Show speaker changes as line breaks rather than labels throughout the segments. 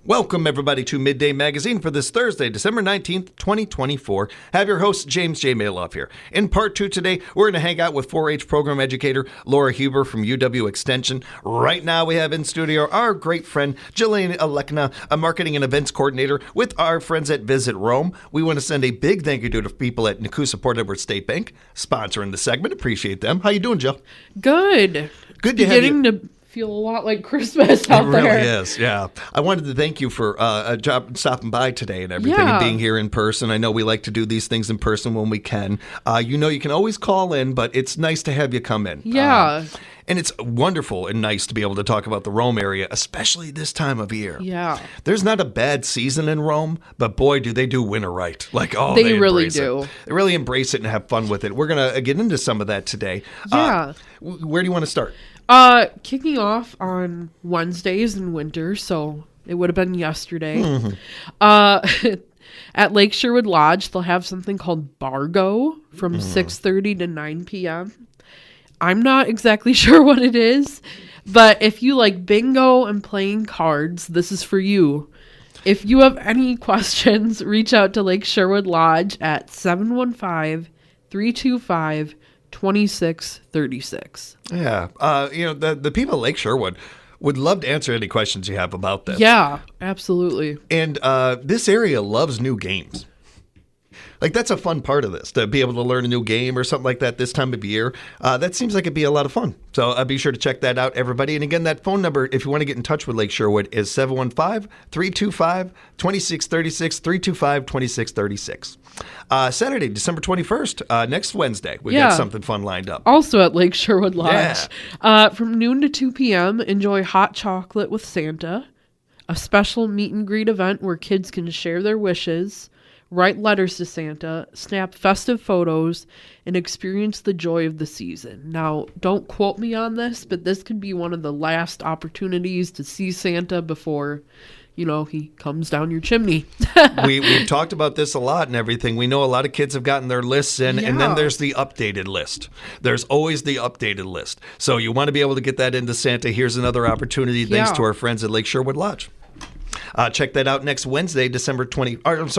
Welcome, everybody, to Midday Magazine for this Thursday, December 19th, 2024. Have your host, James J. Malouf here. In part 2 today, we're going to hang out with 4-H program educator Laura Huber from UW Extension. Right now, we have in studio our great friend, Jilian Alekna, a marketing and events coordinator with our friends at Visit Rome. We want to send a big thank you to the people at Nakusa Port Edward State Bank, sponsoring the segment. Appreciate them. How you doing, Jill?
Good.
Good to have you.
To feel a lot like Christmas out there.
It really is, yeah. I wanted to thank you for stopping by today and everything and being here in person. I know we like to do these things in person when we can. You can always call in, but it's nice to have you come in.
Yeah.
And it's wonderful and nice to be able to talk about the Rome area, especially this time of year.
Yeah.
There's not a bad season in Rome, but boy, do they do winter right.
They really do.
They really embrace it and have fun with it. We're going to get into some of that today.
Yeah.
Where do you want to start?
Kicking off on Wednesdays in winter, so it would have been yesterday. Mm-hmm. At Lake Sherwood Lodge, they'll have something called Bargo from 6:30 to 9 p.m. I'm not exactly sure what it is, but if you like bingo and playing cards, this is for you. If you have any questions, reach out to Lake Sherwood Lodge at 715-325-2636.
Yeah. The people at Lake Sherwood would love to answer any questions you have about this.
Yeah, absolutely.
And this area loves new games. That's a fun part of this, to be able to learn a new game or something like that this time of year. That seems like it'd be a lot of fun. So be sure to check that out, everybody. And again, that phone number, if you want to get in touch with Lake Sherwood, is 715-325-2636, 325-2636. Saturday, December 21st, next Wednesday, we got something fun lined up.
Also at Lake Sherwood Lodge. Yeah. From noon to 2 p.m., enjoy hot chocolate with Santa, a special meet and greet event where kids can share their wishes, write letters to Santa, snap festive photos, and experience the joy of the season. Now, don't quote me on this, but this could be one of the last opportunities to see Santa before, he comes down your chimney.
We've talked about this a lot and everything. We know a lot of kids have gotten their lists in, and then there's the updated list. There's always the updated list. So you want to be able to get that into Santa. Here's another opportunity thanks to our friends at Lake Sherwood Lodge. Check that out next Wednesday, December 20. Next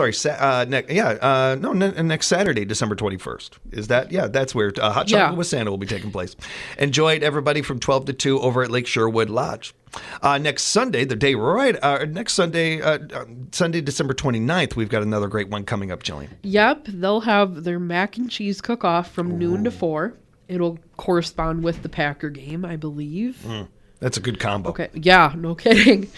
Saturday, December 21st. Is that? Yeah, that's where Hot Chocolate with Santa will be taking place. Enjoy it, everybody, from 12 to 2 over at Lake Sherwood Lodge. Next Sunday, Sunday, December 29th, we've got another great one coming up, Jillian.
Yep, they'll have their mac and cheese cook-off from noon to 4. It'll correspond with the Packer game, I believe.
That's a good combo.
Okay, yeah, no kidding.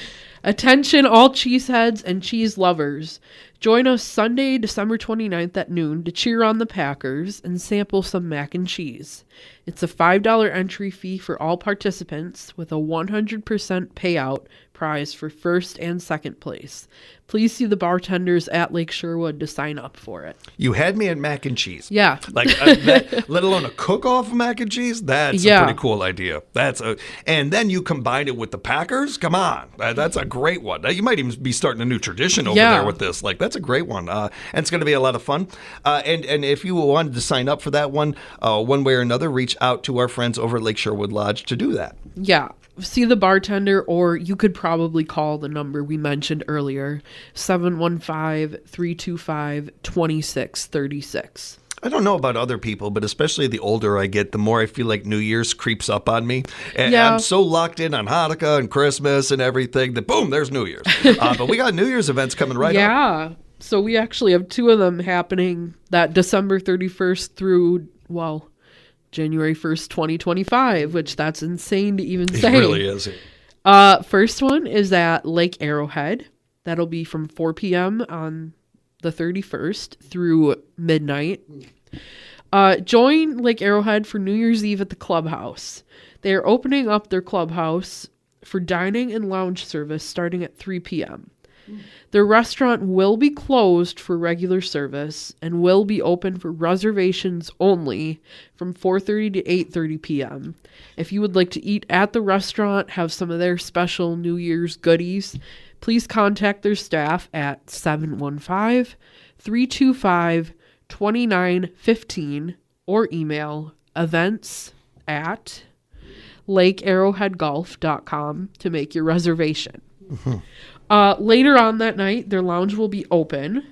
Attention all cheeseheads and cheese lovers. Join us Sunday, December 29th at noon to cheer on the Packers and sample some mac and cheese. It's a $5 entry fee for all participants with a 100% payout prize for first and second place. Please see the bartenders at Lake Sherwood to sign up for it.
You had me at mac and cheese.
Yeah.
Let alone a cook-off of mac and cheese? That's a pretty cool idea. And then you combine it with the Packers? Come on. That's a great one. You might even be starting a new tradition over there with this. That's a great one. And it's going to be a lot of fun. And if you wanted to sign up for that one way or another, reach out to our friends over at Lake Sherwood Lodge to do that.
Yeah. See the bartender, or you could probably call the number we mentioned earlier, 715-325-2636.
I don't know about other people, but especially the older I get, the more I feel like New Year's creeps up on me. And I'm so locked in on Hanukkah and Christmas and everything that, boom, there's New Year's. But we got New Year's events coming right up.
Yeah. So we actually have 2 of them happening that December 31st through, January 1st, 2025, which that's insane to even say.
It really is.
First one is at Lake Arrowhead. That'll be from 4 p.m. on the 31st through midnight. Join Lake Arrowhead for New Year's Eve at the clubhouse. They are opening up their clubhouse for dining and lounge service starting at 3 p.m. Their restaurant will be closed for regular service and will be open for reservations only from 4:30 to 8:30 p.m. If you would like to eat at the restaurant, have some of their special New Year's goodies, please contact their staff at 715-325-2915 or email events@lakearrowheadgolf.com to make your reservation. Later on that night, their lounge will be open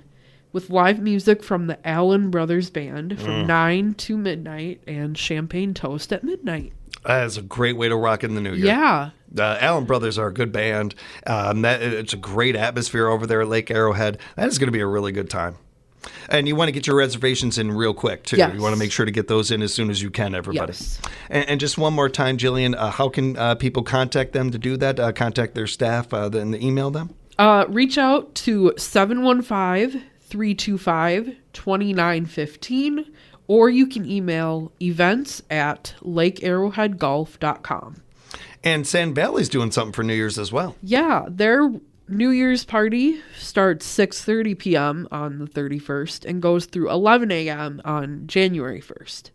with live music from the Allen Brothers Band from 9 to midnight and champagne toast at midnight.
That's a great way to rock in the new year.
Yeah.
Allen Brothers are a good band. It's a great atmosphere over there at Lake Arrowhead. That is going to be a really good time. And you want to get your reservations in real quick, too.
Yes.
You want to make sure to get those in as soon as you can, everybody.
Yes.
And just one more time, Jillian, how can people contact them to do that? Contact their staff and email them?
Reach out to 715-325-2915, or you can email events@lakearrowheadgolf.com.
And Sand Valley's doing something for New Year's as well.
Yeah, their New Year's party starts 6:30 p.m. on the 31st and goes through 11 a.m. on January 1st.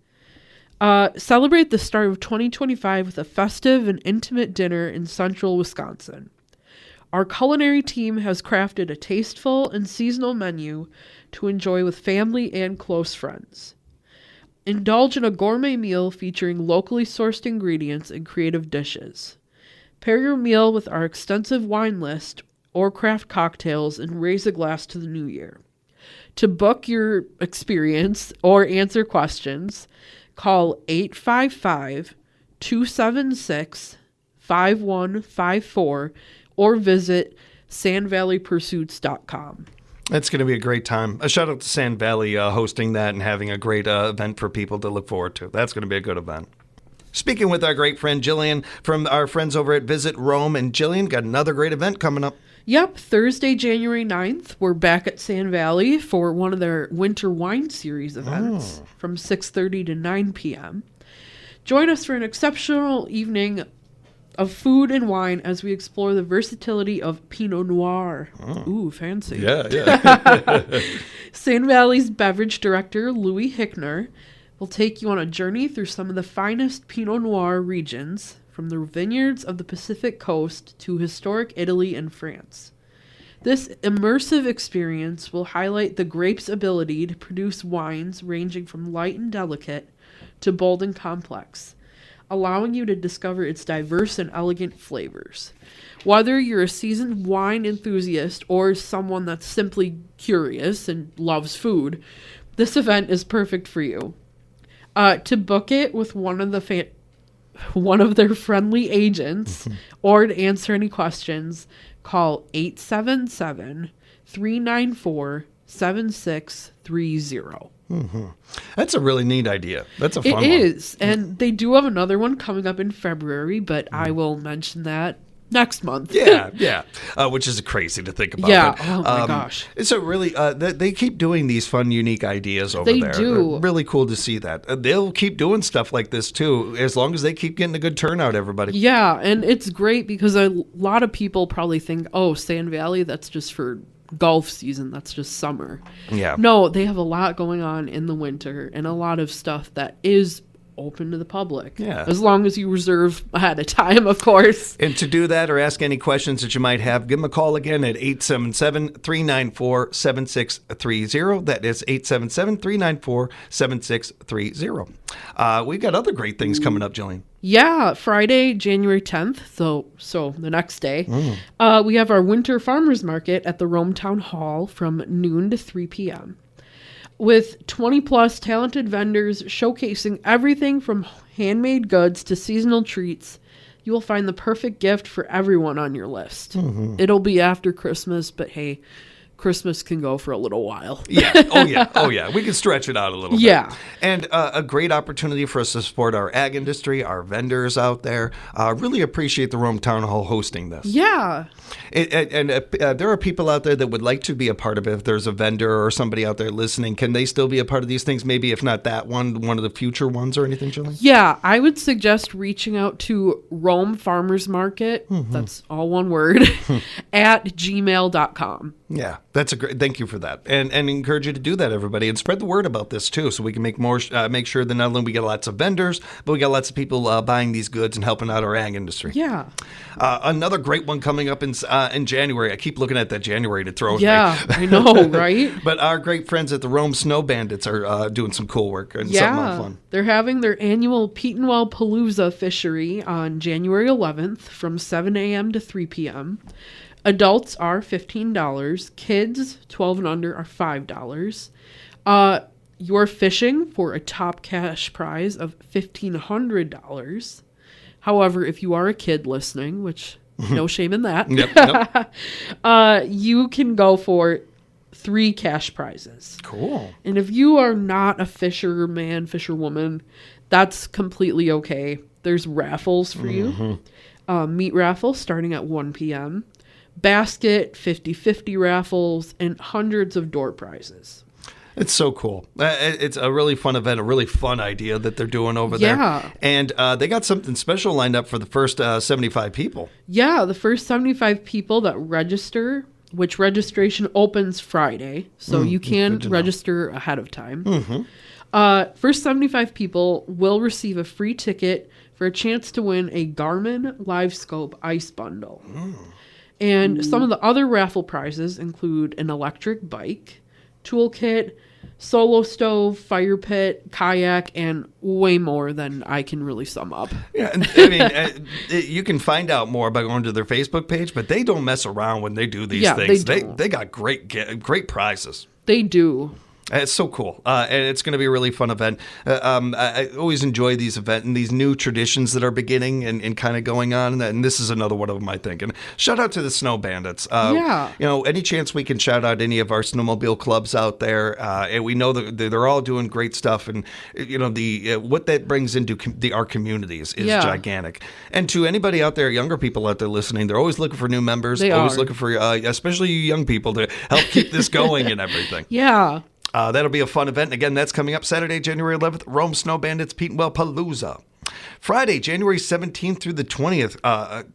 Celebrate the start of 2025 with a festive and intimate dinner in central Wisconsin. Our culinary team has crafted a tasteful and seasonal menu to enjoy with family and close friends. Indulge in a gourmet meal featuring locally sourced ingredients and creative dishes. Pair your meal with our extensive wine list or craft cocktails and raise a glass to the new year. To book your experience or answer questions, call 855-276-5154 or visit sandvalleypursuits.com.
It's going to be a great time. A shout out to Sand Valley hosting that and having a great event for people to look forward to. That's going to be a good event. Speaking with our great friend Jillian from our friends over at Visit Rome. And Jillian, got another great event coming up.
Yep, Thursday, January 9th, we're back at Sand Valley for one of their Winter Wine Series events from 6:30 to 9 p.m. Join us for an exceptional evening of food and wine as we explore the versatility of Pinot Noir. Ooh, fancy.
Yeah.
Sand Valley's beverage director, Louis Hickner, will take you on a journey through some of the finest Pinot Noir regions, from the vineyards of the Pacific coast to historic Italy and France. This immersive experience will highlight the grape's ability to produce wines ranging from light and delicate to bold and complex, allowing you to discover its diverse and elegant flavors. Whether you're a seasoned wine enthusiast or someone that's simply curious and loves food, this event is perfect for you. To book it with one of their friendly agents or to answer any questions, call 877-394-7630.
That's a really neat idea. That's a fun one.
It is. And they do have another one coming up in February, but I will mention that next month.
Yeah. Which is crazy to think about.
Yeah.
But,
oh my gosh.
So really, they keep doing these fun, unique ideas over
They
there.
do.
Really cool to see that. They'll keep doing stuff like this too, as long as they keep getting a good turnout, everybody.
Yeah, and it's great because a lot of people probably think, oh, Sand Valley, that's just for golf season, that's just summer.
Yeah.
No, they have a lot going on in the winter and a lot of stuff that is open to the public.
Yeah.
As long as you reserve ahead of time, of course.
And to do that or ask any questions that you might have, give them a call again at 877-394-7630. That is 877-394-7630. We've got other great things coming up, Jillian.
Yeah, Friday, January 10th, so the next day, we have our Winter Farmers Market at the Rome Town Hall from noon to 3 p.m. with 20-plus talented vendors showcasing everything from handmade goods to seasonal treats. You will find the perfect gift for everyone on your list. It'll be after Christmas, but hey, Christmas can go for a little while.
Yeah. Oh, yeah. We can stretch it out a little
Yeah.
bit. And a great opportunity for us to support our ag industry, our vendors out there. Really appreciate the Rome Town Hall hosting this.
Yeah.
And there are people out there that would like to be a part of it. If there's a vendor or somebody out there listening, can they still be a part of these things? Maybe if not that one of the future ones or anything, Julie?
Yeah, I would suggest reaching out to Rome Farmers Market, that's all one word, at gmail.com.
Yeah, that's a great. Thank you for that, and encourage you to do that, everybody, and spread the word about this too, so we can make more. Make sure that not only we get lots of vendors, but we got lots of people buying these goods and helping out our ag industry.
Yeah.
Another great one coming up in January. I keep looking at that January to throw.
Yeah, I know, right?
But our great friends at the Rome Snow Bandits are doing some cool work and something fun.
They're having their annual Petenwell Palooza fishery on January 11th from 7 a.m. to 3 p.m. Adults are $15. Kids 12 and under are $5. You're fishing for a top cash prize of $1,500. However, if you are a kid listening, which no shame in that,
Yep.
you can go for 3 cash prizes.
Cool.
And if you are not a fisherman, fisherwoman, that's completely okay. There's raffles for you. Meat raffle starting at 1 p.m. Basket, 50-50 raffles, and hundreds of door prizes.
It's so cool. It's a really fun event, a really fun idea that they're doing over there. And they got something special lined up for the first 75 people.
Yeah, the first 75 people that register, which registration opens Friday, so you can register ahead of time. First 75 people will receive a free ticket for a chance to win a Garmin LiveScope ice bundle. And some of the other raffle prizes include an electric bike, toolkit, solo stove, fire pit, kayak, and way more than I can really sum up.
Yeah, I mean, you can find out more by going to their Facebook page, but they don't mess around when they do these things. They got great prizes.
They do.
It's so cool, and it's going to be a really fun event. I always enjoy these events and these new traditions that are beginning and kind of going on, and this is another one of them, I think. And shout out to the Snow Bandits. Any chance we can shout out any of our snowmobile clubs out there, and we know that they're all doing great stuff, and what that brings into our communities is gigantic. And to anybody out there, younger people out there listening, they're always looking for new members, looking for, especially you young people, to help keep this going and everything.
Yeah.
That'll be a fun event. Again, that's coming up Saturday, January 11th, Rome Snow Bandits Petenwell Palooza. Friday, January 17th through the 20th.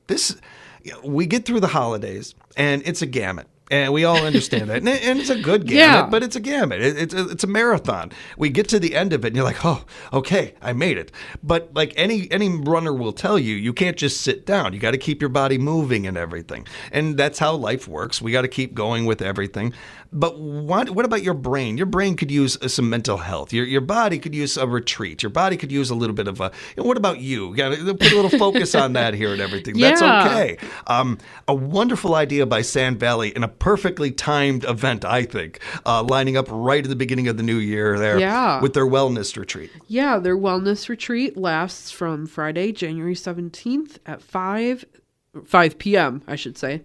We get through the holidays, and it's a gamut. And we all understand that. And it's a good gamut, but it's a gamut. It's a marathon. We get to the end of it, and you're like, oh, okay, I made it. But like any runner will tell you, you can't just sit down. You got to keep your body moving and everything. And that's how life works. We got to keep going with everything. But what about your brain? Your brain could use some mental health. Your body could use a retreat. Your body could use a little bit of what about you? You got to put a little focus on that here and everything. That's okay. A wonderful idea by Sand Valley and a perfectly timed event, I think, lining up right at the beginning of the new year there with their wellness retreat. Yeah,
their wellness retreat lasts from Friday, January 17th at 5 p.m., I should say,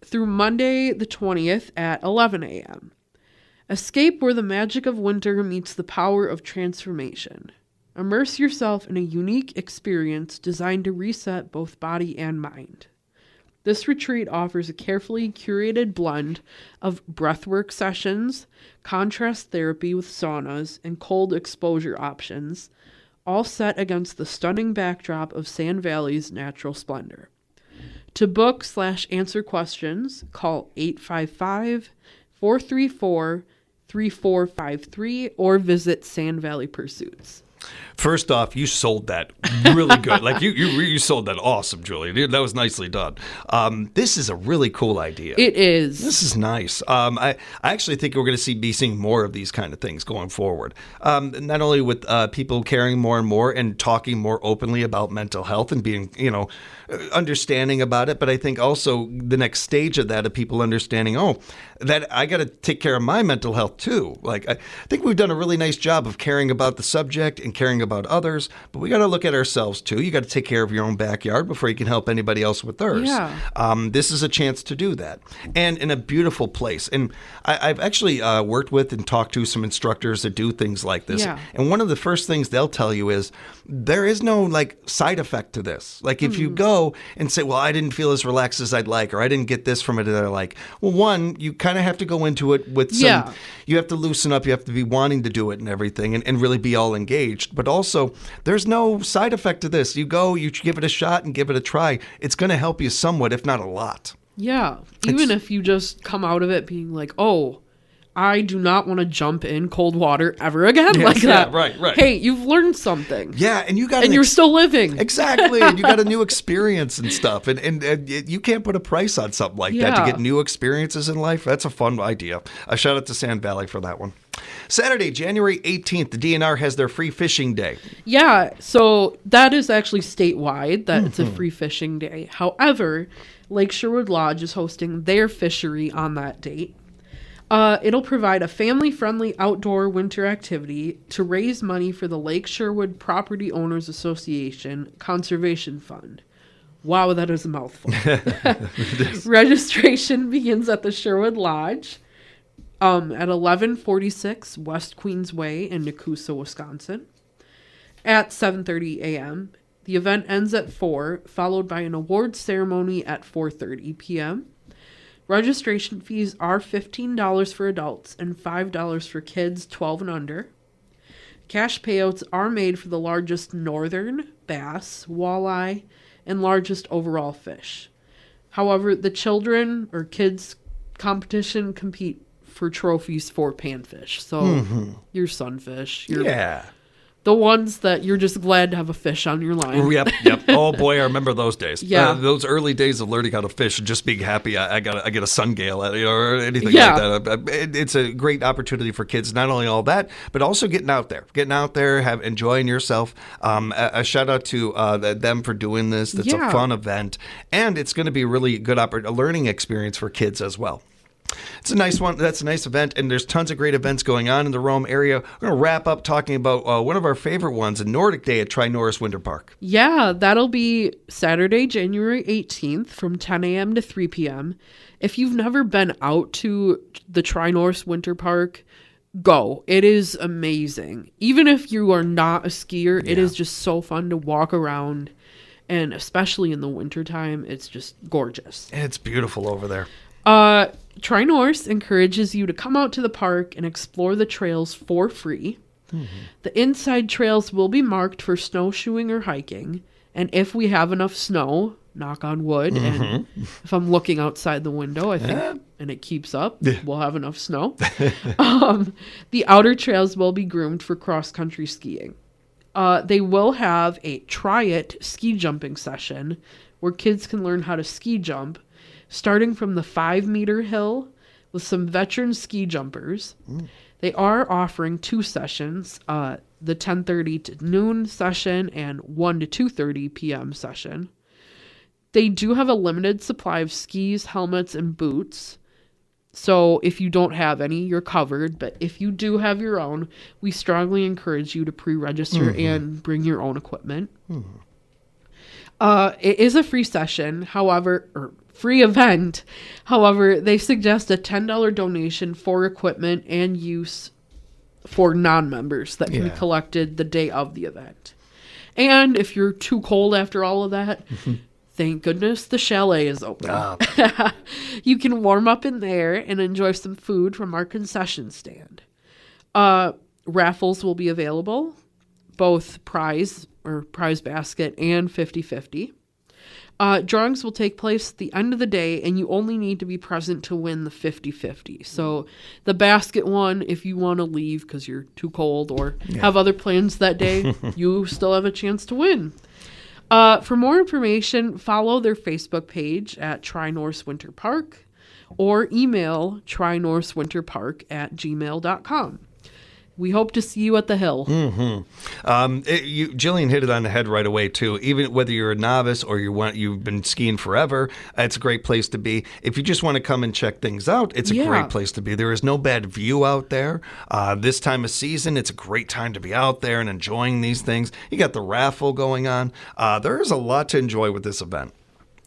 through Monday the 20th at 11 a.m. Escape where the magic of winter meets the power of transformation. Immerse yourself in a unique experience designed to reset both body and mind. This retreat offers a carefully curated blend of breathwork sessions, contrast therapy with saunas, and cold exposure options, all set against the stunning backdrop of Sand Valley's natural splendor. To book/answer questions, call 855-434-3453 or visit Sand Valley Pursuits.
First off, you sold that really good. Like you sold that awesome, Julie. That was nicely done. This is a really cool idea.
It is.
This is nice. I actually think we're going to be seeing more of these kind of things going forward. Not only with people caring more and more and talking more openly about mental health and being, understanding about it, but I think also the next stage of that of people understanding, that I got to take care of my mental health too. Like I think we've done a really nice job of caring about the subject and caring about others, but we got to look at ourselves too. You got to take care of your own backyard before you can help anybody else with theirs.
Yeah.
This is a chance to do that, and in a beautiful place. And I've actually worked with and talked to some instructors that do things like this.
Yeah.
And one of the first things they'll tell you is there is no side effect to this. Like if you go and say, well, I didn't feel as relaxed as I'd like, or I didn't get this from it that I like. Well, one, you kind of have to go into it with some, you have to loosen up, you have to be wanting to do it and everything and really be all engaged. But also, there's no side effect to this. You go, you give it a shot and give it a try. It's going to help you somewhat, if not a lot.
Yeah. Even if you just come out of it being like, I do not want to jump in cold water ever again like that.
Right.
Hey, you've learned something.
Yeah, and you got
you're still living.
Exactly, and you got a new experience and stuff, and you can't put a price on something like that to get new experiences in life. That's a fun idea. A shout out to Sand Valley for that one. Saturday, January 18th, the DNR has their free fishing day. Yeah,
so that is actually statewide that it's a free fishing day. However, Lake Sherwood Lodge is hosting their fishery on that date. It'll provide a family-friendly outdoor winter activity to raise money for the Lake Sherwood Property Owners Association Conservation Fund. Wow, that is a mouthful. Registration begins at the Sherwood Lodge at 1146 West Queens Way in Nakusa, Wisconsin at 7:30 a.m. The event ends at 4, followed by an awards ceremony at 4:30 p.m. Registration fees are $15 for adults and $5 for kids 12 and under. Cash payouts are made for the largest northern bass, walleye, and largest overall fish. However, the children or kids competition compete for trophies for panfish. So your sunfish, your the ones that you're just glad to have a fish on your line.
Yep. Oh boy, I remember those days.
Yeah,
those early days of learning how to fish and just being happy. I get a sungale, or anything like that. It's a great opportunity for kids. Not only all that, but also getting out there, enjoying yourself. A shout out to them for doing this. That's a fun event, and it's going to be a really good a learning experience for kids as well. It's a nice one. That's a nice event, and there's tons of great events going on in the Rome area. We're going to wrap up talking about one of our favorite ones, a Nordic Day at Tri-Norris Winter Park.
Yeah, that'll be Saturday, January 18th from 10 a.m. to 3 p.m. If you've never been out to the Tri-Norris Winter Park, go. It is amazing. Even if you are not a skier, it is just so fun to walk around, and especially in the wintertime, it's just gorgeous.
It's beautiful over there.
Tri-Norris encourages you to come out to the park and explore the trails for free. The inside trails will be marked for snowshoeing or hiking. And if we have enough snow, knock on wood, and if I'm looking outside the window, I think, and it keeps up, we'll have enough snow. The outer trails will be groomed for cross-country skiing. They will have a Try It ski jumping session where kids can learn how to ski jump, starting from the 5-meter hill with some veteran ski jumpers. They are offering 2 sessions, the 10:30 to noon session and 1 to 2:30 p.m. session. They do have a limited supply of skis, helmets, and boots. So if you don't have any, you're covered. But if you do have your own, we strongly encourage you to pre-register and bring your own equipment. It is a free session, free event. However, they suggest a $10 donation for equipment and use for non-members that can be collected the day of the event. And if you're too cold after all of that, thank goodness the chalet is open. You can warm up in there and enjoy some food from our concession stand. Raffles will be available, both prize basket and 50-50. Drawings will take place at the end of the day, and you only need to be present to win the 50-50. So the basket one, if you want to leave because you're too cold or have other plans that day, you still have a chance to win. For more information, follow their Facebook page at Tri-Norris Winter Park or email trinorriswinterpark@gmail.com. We hope to see you at the hill.
Jillian hit it on the head right away, too. Even whether you're a novice or you've been skiing forever, it's a great place to be. If you just want to come and check things out, it's a great place to be. There is no bad view out there. This time of season, it's a great time to be out there and enjoying these things. You got the raffle going on. There is a lot to enjoy with this event.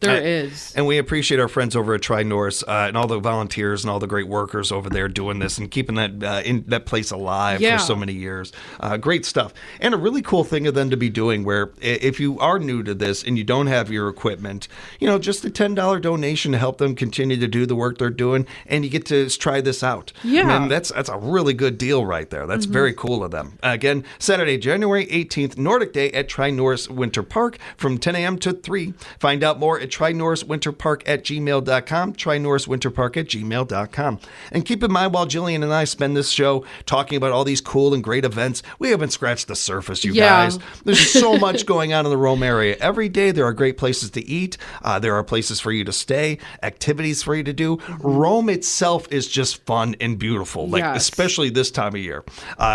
There is.
And we appreciate our friends over at Tri-Norris and all the volunteers and all the great workers over there doing this and keeping that place alive for so many years. Great stuff. And a really cool thing of them to be doing where if you are new to this and you don't have your equipment, just a $10 donation to help them continue to do the work they're doing, and you get to try this out.
Yeah.
I mean, that's a really good deal right there. That's very cool of them. Again, Saturday, January 18th, Nordic Day at Tri-Norris Winter Park from 10 a.m. to 3. Find out more at trinorriswinterpark@gmail.com, trinorriswinterpark@gmail.com. And keep in mind, while Jillian and I spend this show talking about all these cool and great events, we haven't scratched the surface, you guys. There's so much going on in the Rome area. Every day there are great places to eat. There are places for you to stay, activities for you to do. Rome itself is just fun and beautiful, especially this time of year.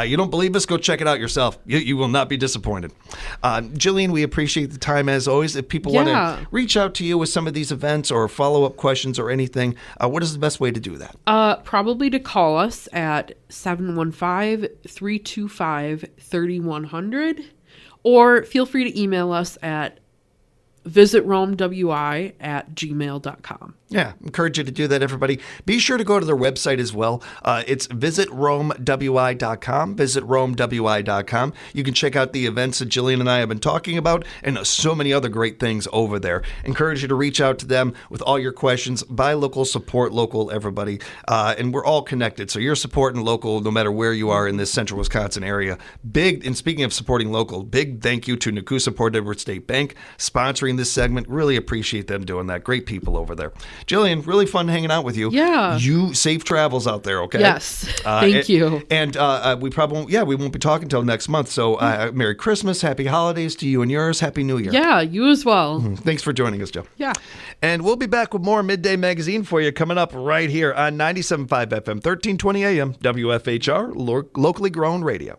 You don't believe us? Go check it out yourself. You will not be disappointed. Jillian, we appreciate the time as always. If people want to reach out to to you with some of these events or follow-up questions or anything, what is the best way to do that?
Probably to call us at 715-325-3100, or feel free to email us at visitromewi@gmail.com.
Yeah, encourage you to do that, everybody. Be sure to go to their website as well. It's visitromewi.com, visitromewi.com. You can check out the events that Jillian and I have been talking about and so many other great things over there. Encourage you to reach out to them with all your questions. Buy local, support local, everybody. And we're all connected, so you're supporting local no matter where you are in this central Wisconsin area. Big, and speaking of supporting local, big thank you to Nakusa Port Edward State Bank sponsoring this segment. Really appreciate them doing that. Great people over there. Jillian, really fun hanging out with you.
Yeah.
You safe travels out there, okay?
Yes. Thank you.
And we probably we won't be talking until next month. So Merry Christmas, Happy Holidays to you and yours. Happy New Year.
Yeah, you as well.
Thanks for joining us, Joe.
Yeah.
And we'll be back with more Midday Magazine for you coming up right here on 97.5 FM, 1320 AM, WFHR, locally grown radio.